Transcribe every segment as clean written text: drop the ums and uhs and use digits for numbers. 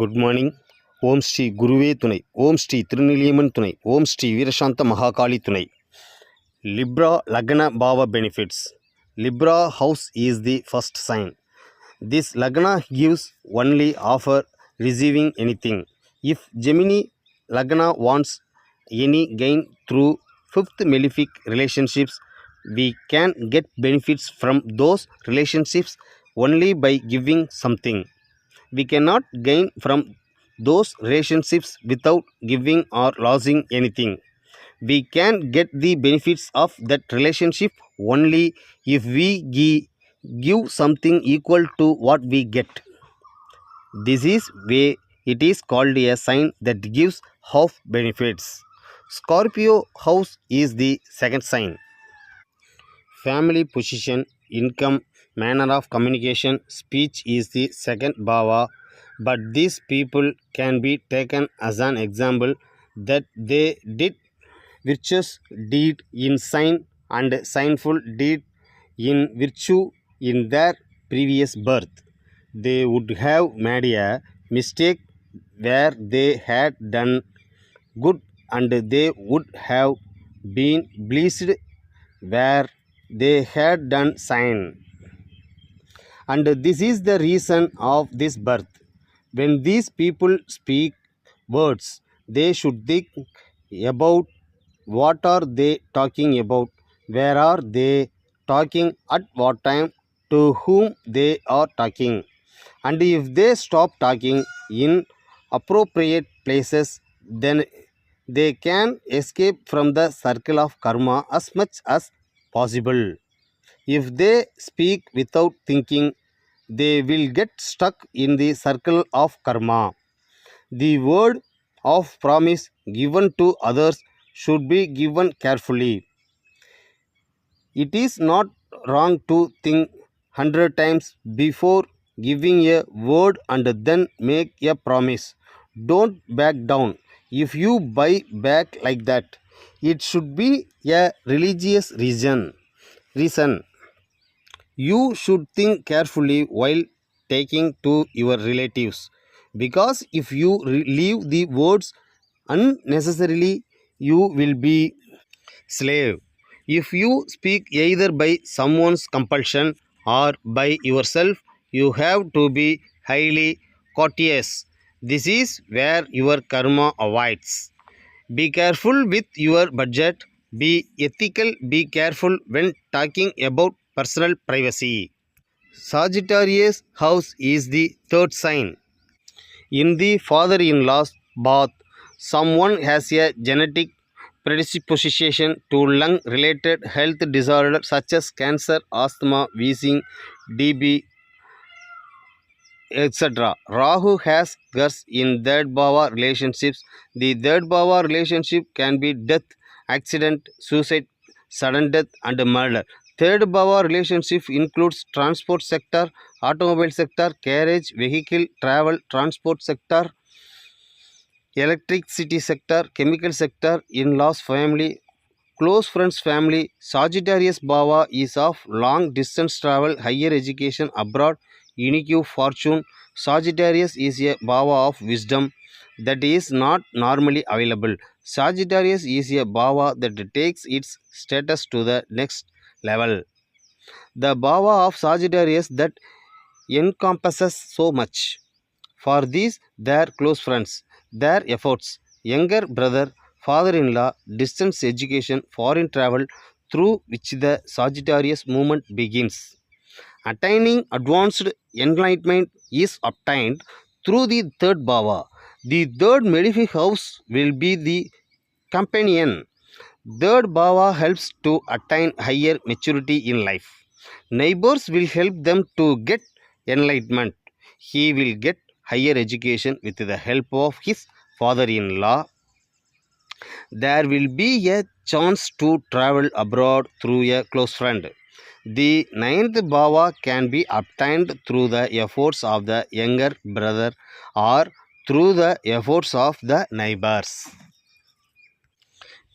Good morning. ஓம் ஸ்ரீ குருவே துணை. ஓம் ஸ்ரீ திருநிலியமன் துணை. ஓம் ஸ்ரீ வீரசாந்த மகாகாளி துணை. Libra Lagna Bhava benefits. Libra house is the first sign. This Lagna gives only offer receiving anything. If Gemini Lagna wants any gain through fifth malefic relationships, we can get benefits from those relationships only by giving something. We cannot gain from those relationships without giving or losing anything. We can get the benefits of that relationship only if we give something equal to what we get. This is way it is called a sign that gives half benefits. Scorpio house is the second sign. Family position, income, manner of communication, speech is the second bhava, but these people can be taken as an example that they did virtuous deed in sign and sinful deed in virtue in their previous birth. They would have made a mistake where they had done good, and they would have been blessed where they had done sin. And this is the reason of this birth. When these people speak words, they should think about what are they talking about, where are they talking, at what time, to whom they are talking. And if they stop talking in appropriate places, then they can escape from the circle of karma as much as possible. If they speak without thinking, they will get stuck in the circle of karma. The word of promise given to others should be given carefully. It is not wrong to think 100 times before giving a word and then make a promise. Don't back down. If you buy back like that, it should be a religious reason. You should think carefully while taking to your relatives, because if you leave the words unnecessarily, you will be slave. If you speak either by someone's compulsion or by yourself, you have to be highly courteous. This is where your karma awaits. Be careful with your budget. Be ethical. Be careful when talking about personal privacy. Sagittarius house is the third sign. In the father-in-law's bath, someone has a genetic predisposition to lung-related health disorders such as cancer, asthma, wheezing, DB, etc. Rahu has Gus in third bhava relationships. The third bhava relationship can be death, accident, suicide, sudden death, and murder. Third bhava relationship includes transport sector, automobile sector, carriage, vehicle, travel, transport sector, electricity sector, chemical sector, in-laws family, close friends family. Sagittarius bhava is of long distance travel, higher education abroad, unique fortune. Sagittarius is a bhava of wisdom that is not normally available. Sagittarius is a bhava that takes its status to the next level. The bhava of Sagittarius that encompasses so much. For these, their close friends, their efforts, younger brother, father-in-law, distance education, foreign travel, through which the Sagittarius movement begins. Attaining advanced enlightenment is obtained through the third bhava. The third malefic house will be the companion. Third bhava helps to attain higher maturity in life. Neighbors will help them to get enlightenment. He will get higher education with the help of his father-in-law. There will be a chance to travel abroad through a close friend. The ninth bhava can be obtained through the efforts of the younger brother or through the efforts of the neighbors.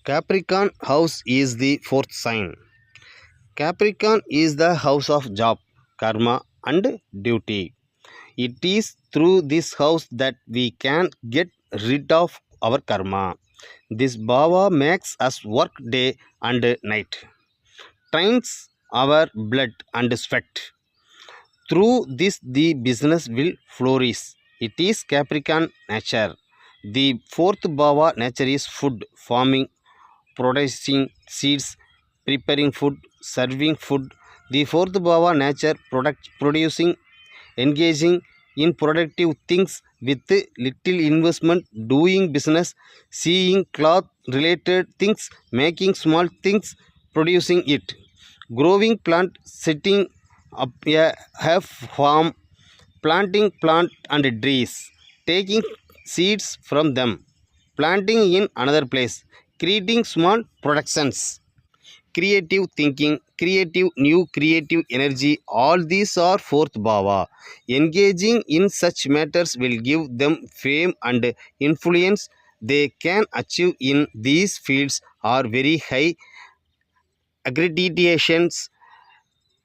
Capricorn house is the fourth sign. Capricorn is the house of job, karma, and duty. It is through this house that we can get rid of our karma. This bhava makes us work day and night, trains our blood and sweat. Through this, the business will flourish. It is Capricorn nature. The fourth bhava nature is food, farming, producing seeds, preparing food, serving food. The fourth bhava nature producing, engaging in productive things with little investment, doing business, seeing cloth related things, making small things, producing it, growing plant, setting up a half farm, planting plant and trees, taking seeds from them, planting in another place, creating small productions, creative thinking, creative new creative energy. All these are fourth bhava. Engaging in such matters will give them fame and influence. They can achieve in these fields are very high accreditations,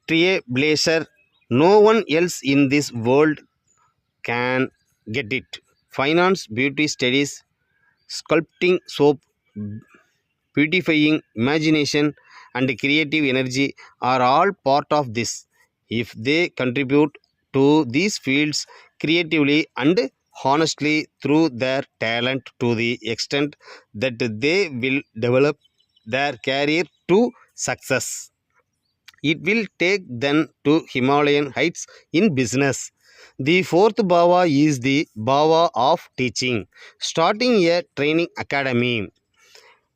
trailblazer. No one else in this world can get it. Finance, beauty studies, sculpting soap, beautifying, imagination, and creative energy are all part of this. If they contribute to these fields creatively and honestly through their talent to the extent that they will develop their career to success, it will take them to Himalayan heights in business. The fourth bhava is the bhava of teaching, starting a training academy,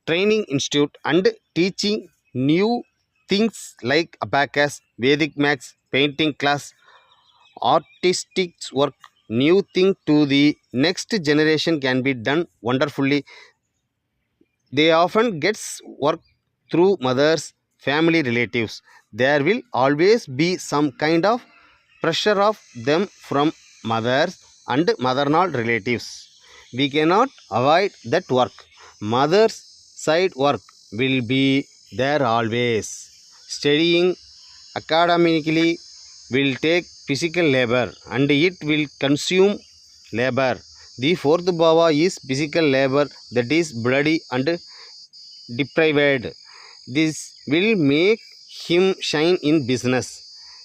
training institute, and teaching new things like abacus, Vedic maths, painting class, artistic work. New thing to the next generation can be done wonderfully. They often gets work through mothers, family, relatives. There will always be some kind of pressure of them from mothers and maternal relatives. We cannot avoid that work. Mother's side work will be there always. Studying academically will take physical labor and it will consume labor. The fourth bhava is physical labor, that is bloody and deprived. This will make him shine in business.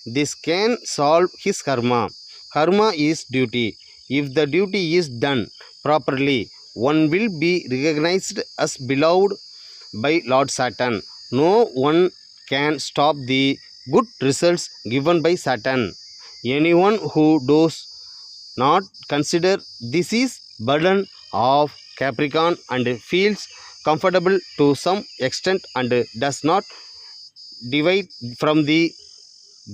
This can solve his karma. Karma is duty. If the duty is done properly, one will be recognized as beloved by Lord Saturn. No one can stop the good results given by Saturn. Anyone who does not consider this is burden of Capricorn and feels comfortable to some extent and does not divide from the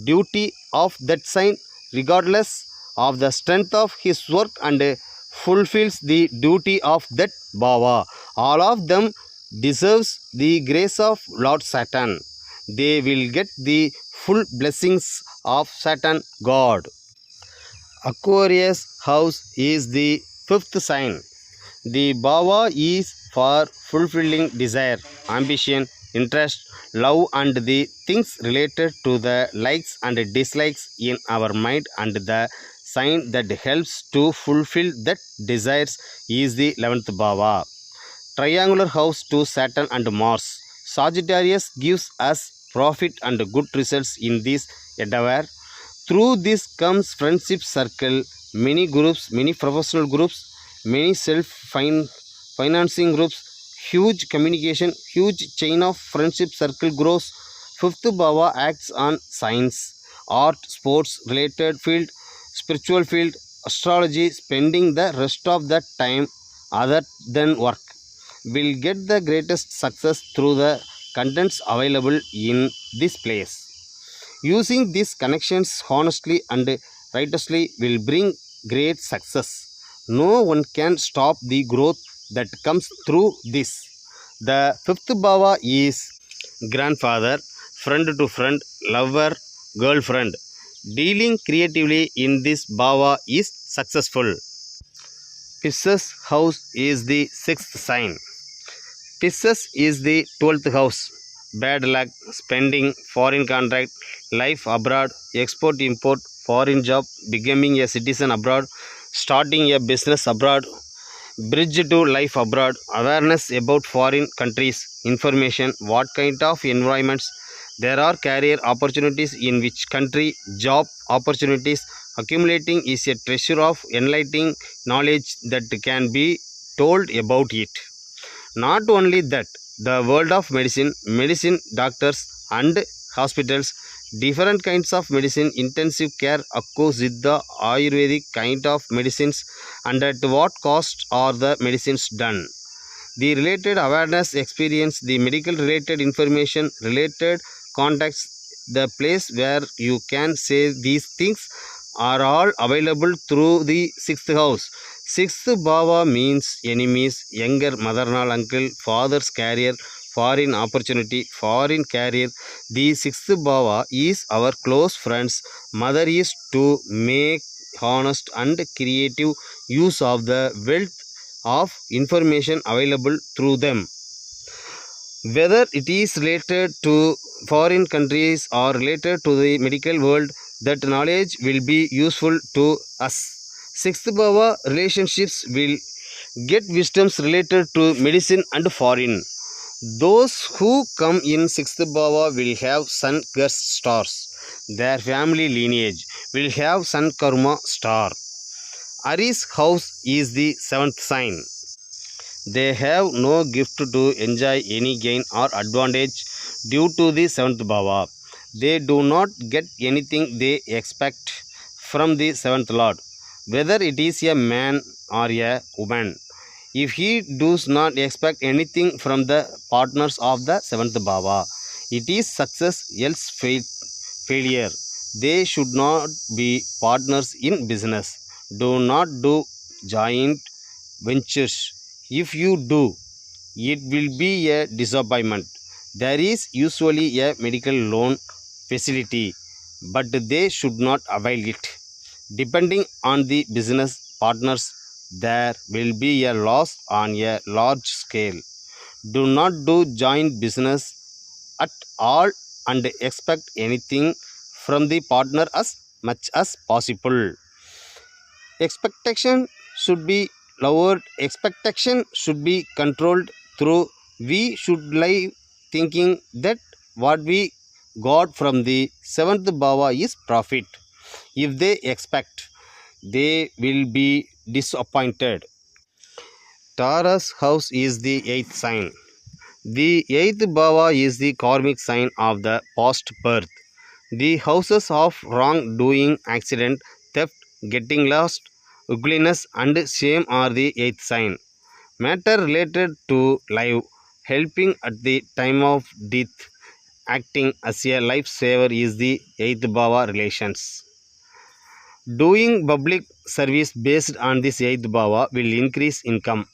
duty of that sign regardless of the strength of his work and fulfills the duty of that bhava. All of them deserves the grace of Lord Saturn. They will get the full blessings of Saturn God. Aquarius house is the fifth sign. The bhava is for fulfilling desire, ambition, interest, love, and the things related to the likes and dislikes in our mind, and the sign that helps to fulfill that desires is the 11th bhava. Triangular house to Saturn and Mars. Sagittarius gives us profit and good results in this endeavor. Through this comes friendship circle, many groups, many professional groups, many self-financing groups, huge communication, huge chain of friendship circle grows. Fifth bhava acts on science, art, sports, related field, spiritual field, astrology. Spending the rest of the time other than work will get the greatest success through the contents available in this place. Using these connections honestly and righteously will bring great success. No one can stop the growth that comes through this. The fifth bhava is grandfather, friend to friend, lover, girlfriend. Dealing creatively in this bhava is successful. Pisces house is the sixth sign. Pisces is the 12th house. Bad luck, spending, foreign contract, life abroad, export import, foreign job, becoming a citizen abroad, starting a business abroad, bridge to life abroad, awareness about foreign countries, information, what kind of environments there are, career opportunities in which country, job opportunities, accumulating is a treasure of enlightening knowledge that can be told about it. Not only that, the world of medicine, doctors and hospitals, different kinds of medicine, intensive care occurs with the Ayurvedic kind of medicines, and at what cost are the medicines done. The related awareness experience, the medical related information, related contacts, the place where you can say these things are all available through the sixth house. Sixth bhava means enemies, younger maternal uncle, father's career, foreign opportunity, foreign career. The sixth bhava is our close friends. Mother is to make honest and creative use of the wealth of information available through them. Whether it is related to foreign countries or related to the medical world, that knowledge will be useful to us. Sixth bhava relationships will get wisdoms related to medicine and foreign. Those who come in sixth bhava will have sun guest stars. Their family lineage will have sun karma star. Aries house is the seventh sign. They have no gift to enjoy any gain or advantage due to the seventh bhava. They do not get anything they expect from the seventh lord, whether it is a man or a woman. If he does not expect anything from the partners of the seventh bhava, it is success, else failure. They should not be partners in business. Do not do joint ventures. If you do, it will be a disappointment. There is usually a medical loan facility, but they should not avail it. Depending on the business partners, there will be a loss on a large scale. Do not do joint business at all and expect anything from the partner as much as possible. Expectation should be lowered, expectation should be controlled through. We should live thinking that what we got from the seventh bhava is profit. If they expect, they will be disappointed. Taurus house is the eighth sign. The eighth bhava is the karmic sign of the past birth. The houses of wrongdoing, accident, theft, getting lost, ugliness, and shame are the eighth sign. Matter related to life, helping at the time of death, acting as a lifesaver is the eighth bhava relations. Doing public service based on this eighth bhava will increase income.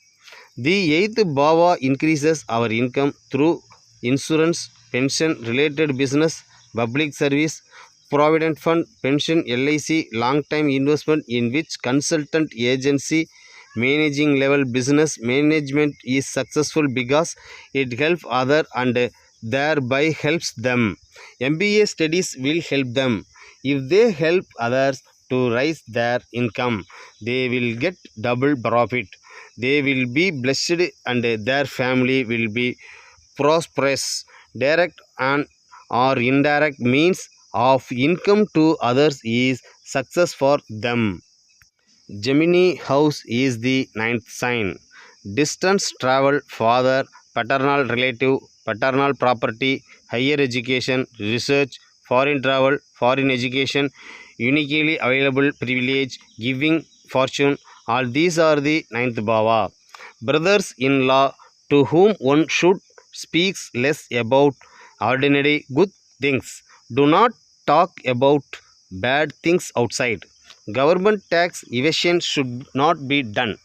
The eighth bhava increases our income through insurance, pension related business, public service, provident fund, pension, LIC, long time investment in which consultant agency managing level business management is successful because it helps other and thereby helps them. MBA studies will help them. If they help others to raise their income, they will get double profit. They will be blessed and their family will be prosperous. Direct and or indirect means of income to others is success for them. Gemini house is the ninth sign. Distance travel, father, paternal relative, paternal property, higher education, research, foreign travel, foreign education, uniquely available privilege, giving, fortune, all these are the ninth bhava. Brothers in law to whom one should speaks less about ordinary good things. Do not talk about bad things outside. Government tax evasion should not be done.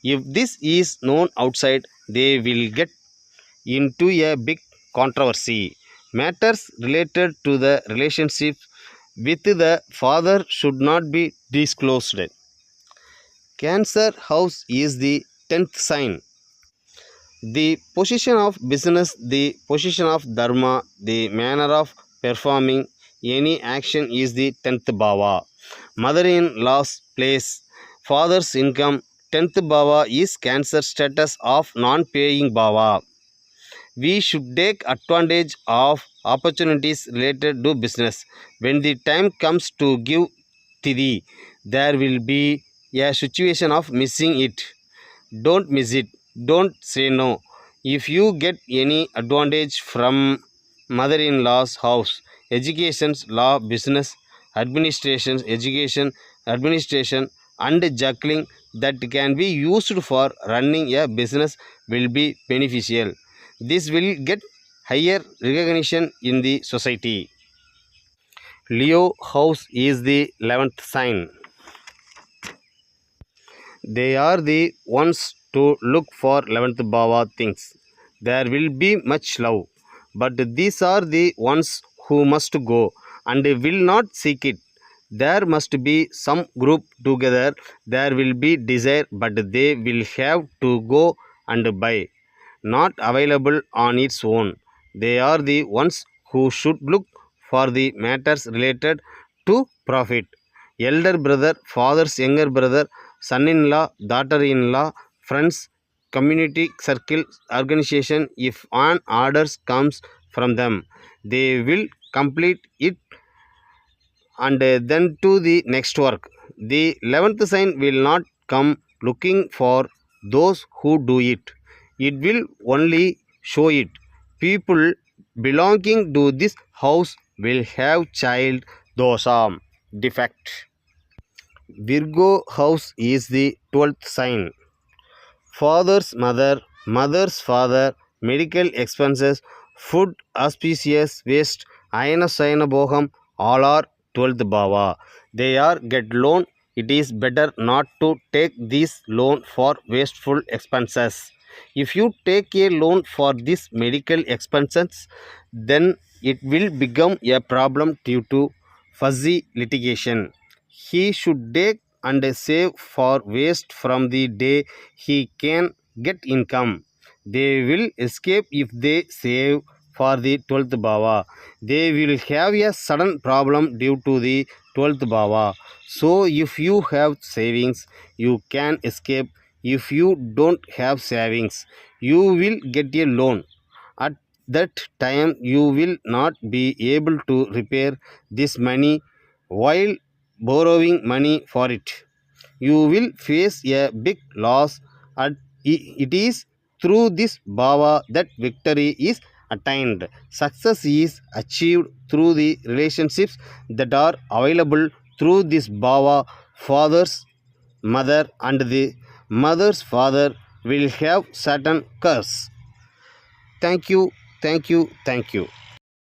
If this is known outside, they will get into a big controversy. Matters related to the relationship with the father should not be disclosed. Cancer house is the 10th sign. The position of business, the position of dharma, the manner of performing any action is the 10th bhava. Mother in law's place, father's income. 10th bhava is Cancer status of non-paying bhava. We should take advantage of opportunities related to business. When the time comes to give Tithi, there will be a situation of missing it. Don't miss it. Don't say no. If you get any advantage from mother-in-law's house, education, law, business, administration, education, administration, and juggling that can be used for running a business will be beneficial. This will get higher recognition in the society. Leo house is the 11th sign. They are the ones to look for 11th bhava things. There will be much love, but these are the ones who must go and will not seek it. There must be some group together. There will be desire, but they will have to go and buy. Not available on its own. They are the ones who should look for the matters related to profit. Elder brother, father's younger brother, son-in-law, daughter-in-law, friends, community circle, organization, if an order comes from them, they will complete it and then to the next work. The 11th sign will not come looking for those who do it. It will only show it. People belonging to this house will have child dosha defect. Virgo house is the 12th sign. Father's mother, mother's father, medical expenses, food, auspicious waste, ayana sayana bhogam, all are 12th bhava. They are get loan. It is better not to take this loan for wasteful expenses. If you take a loan for this medical expenses, then it will become a problem due to fuzzy litigation. He should take and save for waste from the day he can get income. They will escape if they save for the 12th bhava. They will have a sudden problem due to the 12th bhava. So if you have savings, you can escape. If you don't have savings, you will get a loan. At that time, you will not be able to repair this money while borrowing money for it. You will face a big loss. At it is through this bhava that victory is attained. Success is achieved through the relationships that are available through this bhava. Father's mother and the mother's father will have certain curse. Thank you, thank you, thank you.